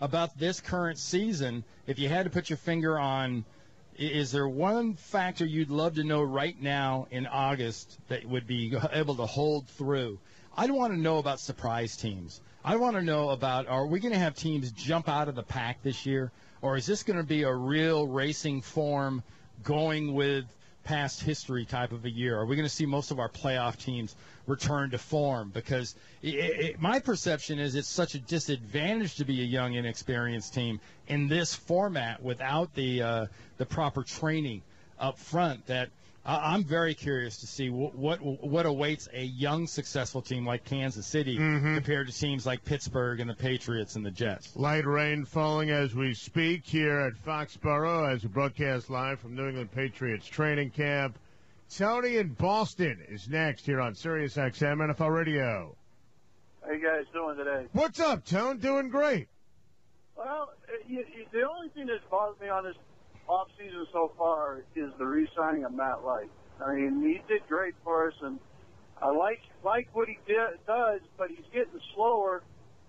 about this current season, if you had to put your finger on, is there one factor you'd love to know right now in August that would be able to hold through? I'd want to know about surprise teams. I want to know about, are we going to have teams jump out of the pack this year? Or is this going to be a real racing form going with past history type of a year? Are we going to see most of our playoff teams return to form? Because my perception is it's such a disadvantage to be a young, inexperienced team in this format without the proper training up front that I'm very curious to see what awaits a young, successful team like Kansas City compared to teams like Pittsburgh and the Patriots and the Jets. Light rain falling as we speak here at Foxborough as we broadcast live from New England Patriots training camp. Tony in Boston is next here on Sirius XM NFL Radio. How you guys doing today? What's up, Tone? Doing great. Well, the only thing that's bothered me on this off-season so far is the re-signing of Matt Light. I mean, he did great for us, and I like what he does, but he's getting slower,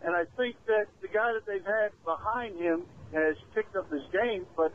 and I think that the guy that they've had behind him has picked up his game, but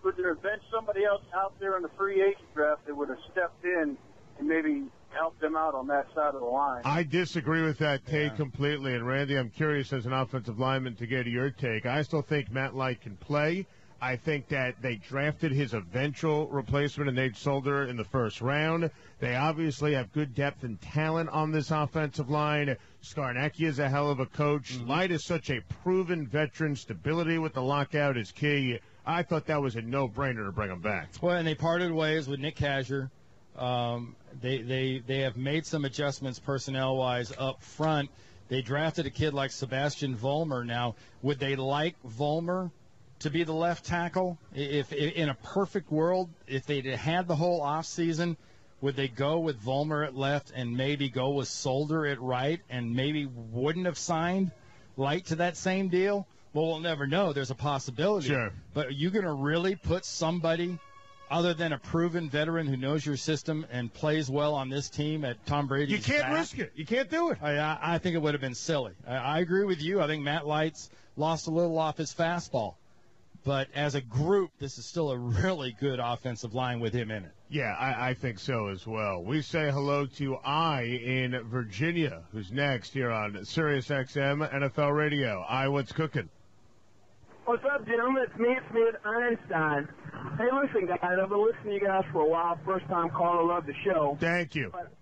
would there have been somebody else out there in the free agent draft that would have stepped in and maybe helped them out on that side of the line? I disagree with that take completely, and Randy, I'm curious as an offensive lineman to get your take. I still think Matt Light can play. I think that they drafted his eventual replacement in Nate Solder in the first round. They obviously have good depth and talent on this offensive line. Skarnecki is a hell of a coach. Light is such a proven veteran. Stability with the lockout is key. I thought that was a no-brainer to bring him back. Well, and they parted ways with Nick Kazir. They have made some adjustments personnel-wise up front. They drafted a kid like Sebastian Vollmer. Now, would they like Vollmer to be the left tackle? If in a perfect world, if they'd had the whole offseason, would they go with Vollmer at left and maybe go with Solder at right and maybe wouldn't have signed Light to that same deal? Well, we'll never know. There's a possibility. Sure. But are you going to really put somebody other than a proven veteran who knows your system and plays well on this team at Tom Brady's You can't back? risk it. You can't do it. I think it would have been silly. I agree with you. I think Matt Light's lost a little off his fastball. But as a group, this is still a really good offensive line with him in it. Yeah, I think so as well. We say hello to I in Virginia, who's next here on Sirius XM NFL Radio. I, what's cooking? What's up, gentlemen? It's me, Einstein. Hey, listen, guys, I've been listening to you guys for a while. First time caller, love the show. Thank you. But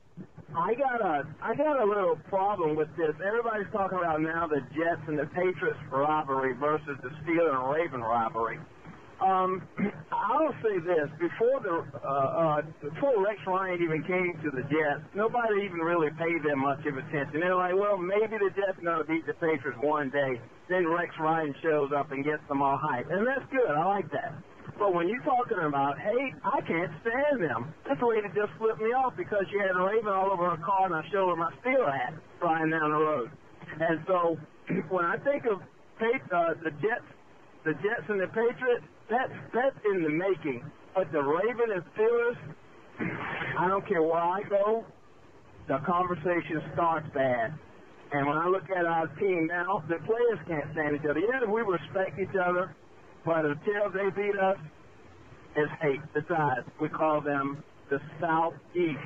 I got a little problem with this. Everybody's talking about now the Jets and the Patriots rivalry versus the Steelers and Raven rivalry. I'll say this: before Rex Ryan even came to the Jets, nobody even really paid them much of attention. They're like, well, maybe the Jets are going to beat the Patriots one day. Then Rex Ryan shows up and gets them all hyped, and that's good. I like that. But when you're talking about, hey, I can't stand them, this lady just flipped me off because she had a Raven all over her car and I showed her my Steeler hat flying down the road. And so when I think of the Jets and the Patriots, that's in the making. But the Raven and Steelers, I don't care where I go, the conversation starts bad. And when I look at our team now, the players can't stand each other. Yeah, we respect each other, but until they beat us, it's hate. Besides, we call them the Southeast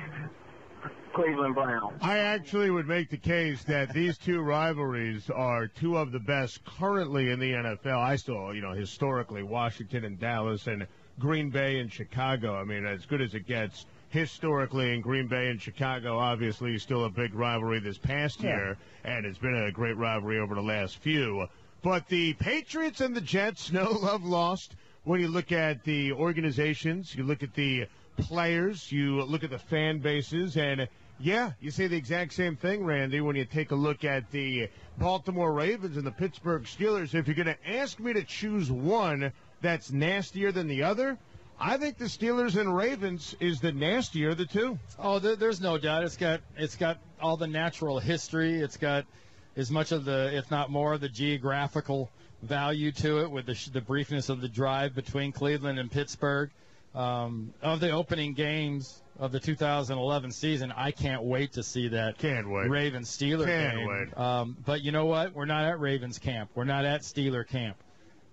Cleveland Browns. I actually would make the case that these two rivalries are two of the best currently in the NFL. I still, historically, Washington and Dallas and Green Bay and Chicago. I mean, as good as it gets historically in Green Bay and Chicago, obviously still a big rivalry this past year, and it's been a great rivalry over the last few. But the Patriots and the Jets, no love lost. When you look at the organizations, you look at the players, you look at the fan bases, and yeah, you say the exact same thing, Randy, when you take a look at the Baltimore Ravens and the Pittsburgh Steelers. If you're going to ask me to choose one that's nastier than the other, I think the Steelers and Ravens is the nastier of the two. Oh, there's no doubt. It's got all the natural history. It's got as much of the, if not more, of the geographical value to it with the briefness of the drive between Cleveland and Pittsburgh. of the opening games of the 2011 season. I can't wait to see that Ravens-Steelers game. But you know what? We're not at Ravens camp. We're not at Steeler camp.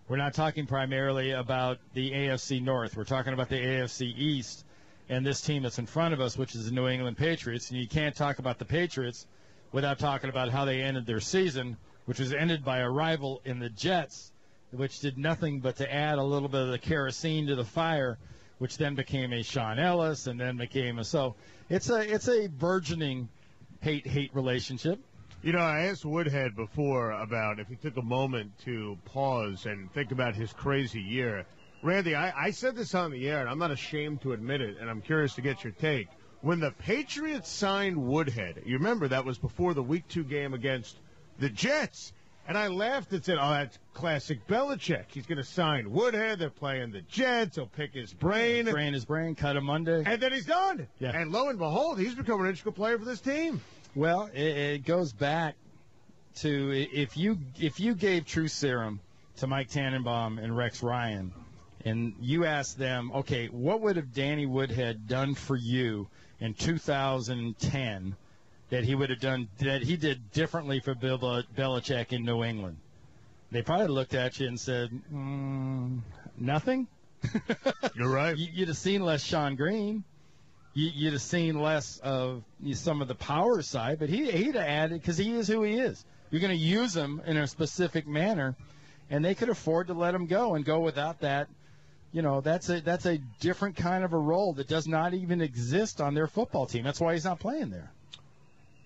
We're not talking primarily about the AFC North. We're talking about the AFC East and this team that's in front of us, which is the New England Patriots. And you can't talk about the Patriots without talking about how they ended their season, which was ended by a rival in the Jets, which did nothing but to add a little bit of the kerosene to the fire, which then became a Sean Ellis and then became a – so it's a burgeoning hate relationship. You know, I asked Woodhead before about if he took a moment to pause and think about his crazy year. Randy, I said this on the air, and I'm not ashamed to admit it, and I'm curious to get your take. When the Patriots signed Woodhead, you remember that was before the Week 2 game against the Jets, and I laughed and said, oh, that's classic Belichick. He's going to sign Woodhead. They're playing the Jets. He'll pick his brain. His brain, cut him Monday. And then he's done. Yeah. And lo and behold, he's become an integral player for this team. Well, it goes back to if you gave True Serum to Mike Tannenbaum and Rex Ryan, and you asked them, okay, what would have Danny Woodhead done for you in 2010 that he would have done that he did differently for Bill Belichick in New England? They probably looked at you and said, nothing. You're right. You'd have seen less Sean Green. You'd have seen less of some of the power side, but he'd have added, because he is who he is. You're going to use him in a specific manner, and they could afford to let him go and go without that. You know, that's a different kind of a role that does not even exist on their football team. That's why he's not playing there.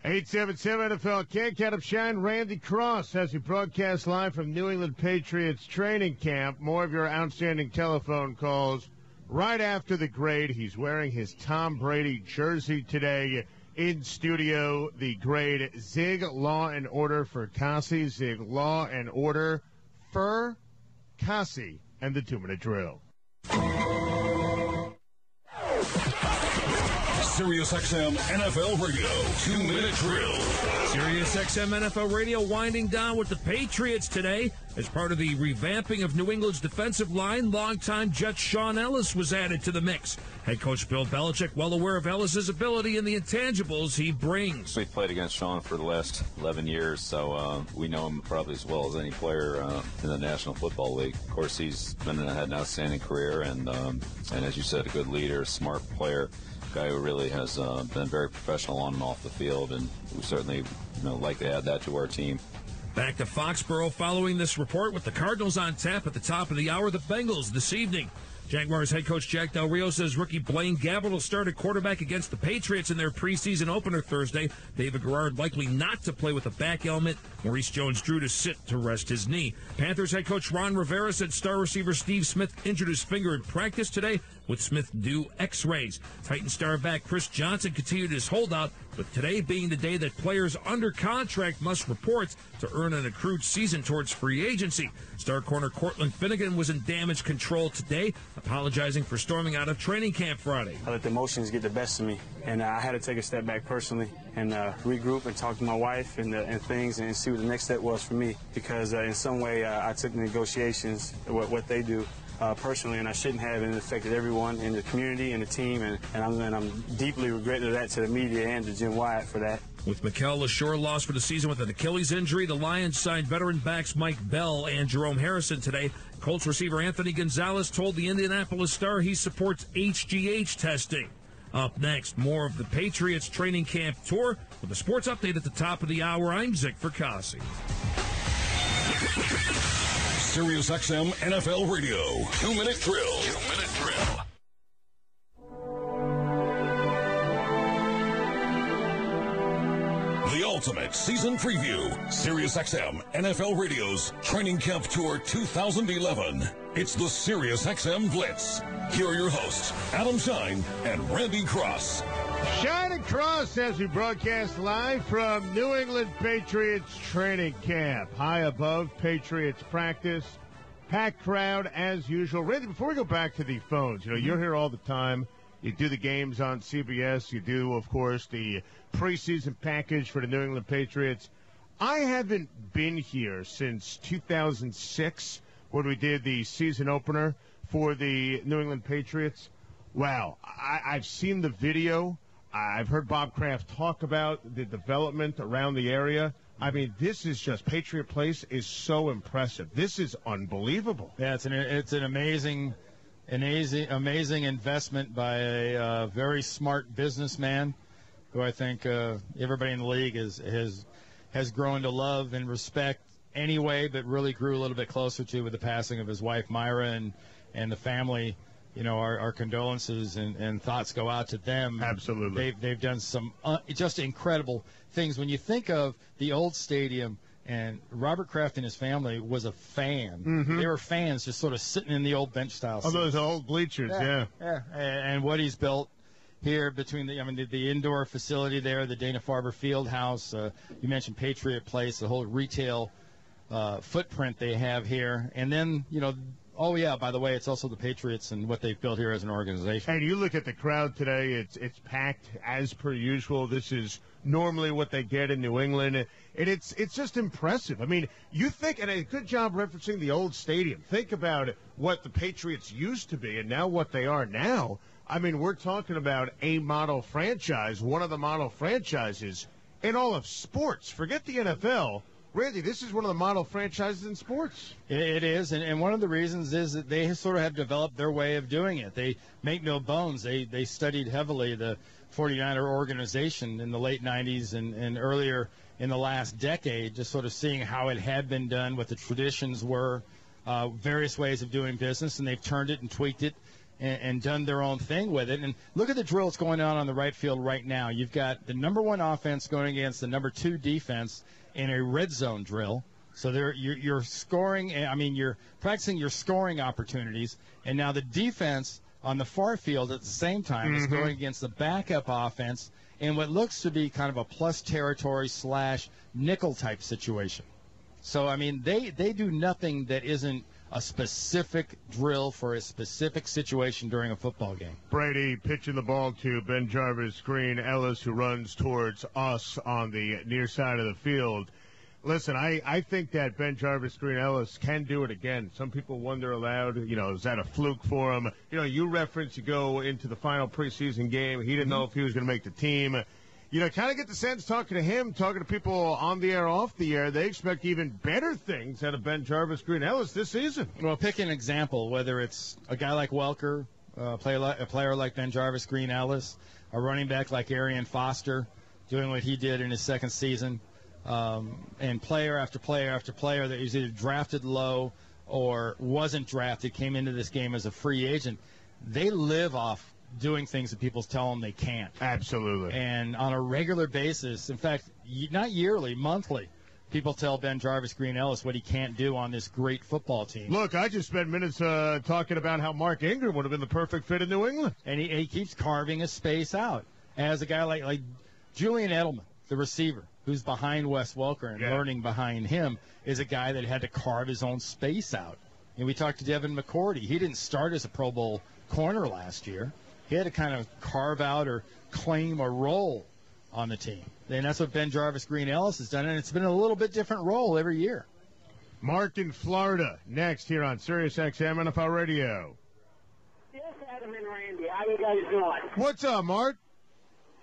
877 NFL Can't Count Up Shine. Randy Cross as we broadcast live from New England Patriots training camp. More of your outstanding telephone calls. Right after the grade, he's wearing his Tom Brady jersey today in studio. The grade, Zig Law and Order for Kasi. Zig Law and Order for Kasi. And the 2-minute drill. SiriusXM NFL Radio 2-minute drill. SiriusXM NFL Radio winding down with the Patriots today. As part of the revamping of New England's defensive line, longtime Jet Sean Ellis was added to the mix. Head coach Bill Belichick well aware of Ellis's ability and the intangibles he brings. We've played against Sean for the last 11 years, so we know him probably as well as any player in the National Football League. Of course, he's had an outstanding career, and as you said, a good leader, smart player. Guy who really has been very professional on and off the field, and we certainly like to add that to our team. Back to Foxborough following this report with the Cardinals on tap at the top of the hour. The Bengals this evening. Jaguars head coach Jack Del Rio says rookie Blaine Gabbert will start at quarterback against the Patriots in their preseason opener Thursday. David Garrard likely not to play with a back ailment. Maurice Jones-Drew to sit to rest his knee. Panthers head coach Ron Rivera said star receiver Steve Smith injured his finger in practice today, with Smith due x-rays. Titan star back Chris Johnson continued his holdout, with today being the day that players under contract must report to earn an accrued season towards free agency. Star corner Cortland Finnegan was in damage control today, apologizing for storming out of training camp Friday. I let the emotions get the best of me, and I had to take a step back personally and regroup and talk to my wife and things and see what the next step was for me, because in some way I took the negotiations, what they do, personally, and I shouldn't have, and it affected everyone in the community and the team, and I'm deeply regretful of that to the media and to Jim Wyatt for that. With Mikel LaSure lost for the season with an Achilles injury, the Lions signed veteran backs Mike Bell and Jerome Harrison today. Colts receiver Anthony Gonzalez told the Indianapolis Star he supports HGH testing. Up next, more of the Patriots training camp tour with a sports update at the top of the hour. I'm Zick Fracassi. SiriusXM NFL Radio 2-minute drill. 2-minute drill. The ultimate season preview. SiriusXM NFL Radio's Training Camp Tour 2011. It's the SiriusXM Blitz. Here are your hosts, Adam Shine and Randy Cross. Shine and Cross as we broadcast live from New England Patriots training camp. High above Patriots practice. Packed crowd as usual. Randy, before we go back to the phones, you're here all the time. You do the games on CBS. You do, of course, the preseason package for the New England Patriots. I haven't been here since 2006 when we did the season opener for the New England Patriots. Well, I've seen the video. I've heard Bob Kraft talk about the development around the area. I mean, this is just Patriot Place is so impressive. This is unbelievable. Yeah, it's an amazing investment by a very smart businessman who I think everybody in the league has grown to love and respect anyway, but really grew a little bit closer to with the passing of his wife Myra and the family. You know, our condolences and thoughts go out to them. Absolutely. They've done some just incredible things. When you think of the old stadium, and Robert Kraft and his family was a fan. Mm-hmm. They were fans just sort of sitting in the old bench style seats. Oh, those old bleachers, yeah. And what he's built here between the indoor facility there, the Dana-Farber Field House. You mentioned Patriot Place, the whole retail footprint they have here. And then, you know, oh, yeah, by the way, it's also the Patriots and what they've built here as an organization. And you look at the crowd today, it's packed as per usual. This is normally what they get in New England. And it's just impressive. I mean, you think, and a good job referencing the old stadium. Think about what the Patriots used to be and now what they are now. I mean, we're talking about a model franchise, one of the model franchises in all of sports. Forget the NFL. Randy, this is one of the model franchises in sports. It is, and one of the reasons is that they sort of have developed their way of doing it. They make no bones. They studied heavily the 49er organization in the late 90s and earlier in the last decade, just sort of seeing how it had been done, what the traditions were, various ways of doing business, and they've turned it and tweaked it and done their own thing with it. And look at the drill that's going on the right field right now. You've got the number one offense going against the number two defense in a red zone drill. So you're scoring. I mean, you're practicing your scoring opportunities. And now the defense on the far field at the same time is going against the backup offense in what looks to be kind of a plus territory / nickel type situation. So, I mean, they do nothing that isn't a specific drill for a specific situation during a football game. Brady pitching the ball to Ben Jarvis, Green Ellis, who runs towards us on the near side of the field. Listen, I think that Ben Jarvis, Green Ellis can do it again. Some people wonder aloud, you know, is that a fluke for him? You know, you reference, you go into the final preseason game. He didn't know if he was going to make the team. You know, kind of get the sense talking to him, talking to people on the air, off the air, they expect even better things out of Ben Jarvis, Green Ellis this season. Well, pick an example, whether it's a guy like Welker, a player like Ben Jarvis, Green Ellis, a running back like Arian Foster, doing what he did in his second season, and player after player after player that was either drafted low or wasn't drafted, came into this game as a free agent. They live off doing things that people tell them they can't. Absolutely. And on a regular basis, in fact, not yearly, monthly, people tell Ben Jarvis, Green Ellis what he can't do on this great football team. Look, I just spent minutes talking about how Mark Ingram would have been the perfect fit in New England. And he keeps carving a space out. As a guy like Julian Edelman, the receiver, who's behind Wes Welker and learning behind him, is a guy that had to carve his own space out. And we talked to Devin McCourty. He didn't start as a Pro Bowl corner last year. He had to kind of carve out or claim a role on the team. And that's what Ben Jarvis, Green Ellis has done, and it's been a little bit different role every year. Mark in Florida, next here on Sirius XM NFL Radio. Yes, Adam and Randy. How you guys doing? What's up, Mark?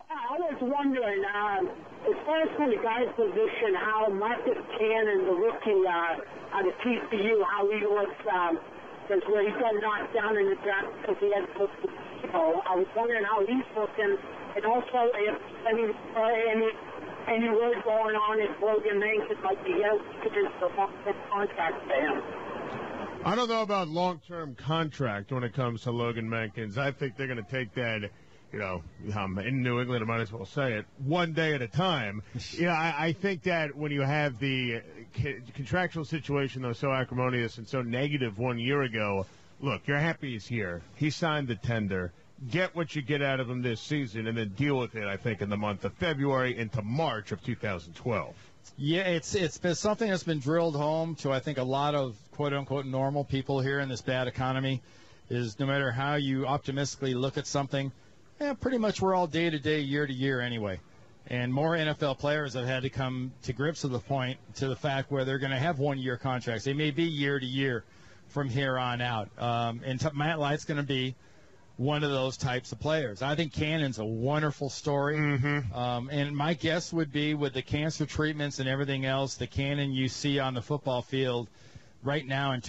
I was wondering, as far as from the guy's position, how Marcus Cannon, the rookie out of TCU, how he looks, because where he got knocked down in the draft because he had I was wondering how he's looking, and also if any word going on if Logan Mankins might be eligible for long-term contract for him. I don't know about long-term contract when it comes to Logan Mankins. I think they're going to take that, you know, in New England, I might as well say it, one day at a time. You know, I think that when you have the contractual situation, though, so acrimonious and so negative 1 year ago, look, you're happy he's here. He signed the tender. Get what you get out of him this season and then deal with it, I think, in the month of February into March of 2012. Yeah, it's been something that's been drilled home to, I think, a lot of quote-unquote normal people here in this bad economy, is no matter how you optimistically look at something, pretty much we're all day-to-day, year-to-year anyway. And more NFL players have had to come to grips with the fact where they're going to have one-year contracts. They may be year-to-year from here on out. And Matt Light's going to be one of those types of players. I think Cannon's a wonderful story. And my guess would be with the cancer treatments and everything else, the Cannon you see on the football field right now in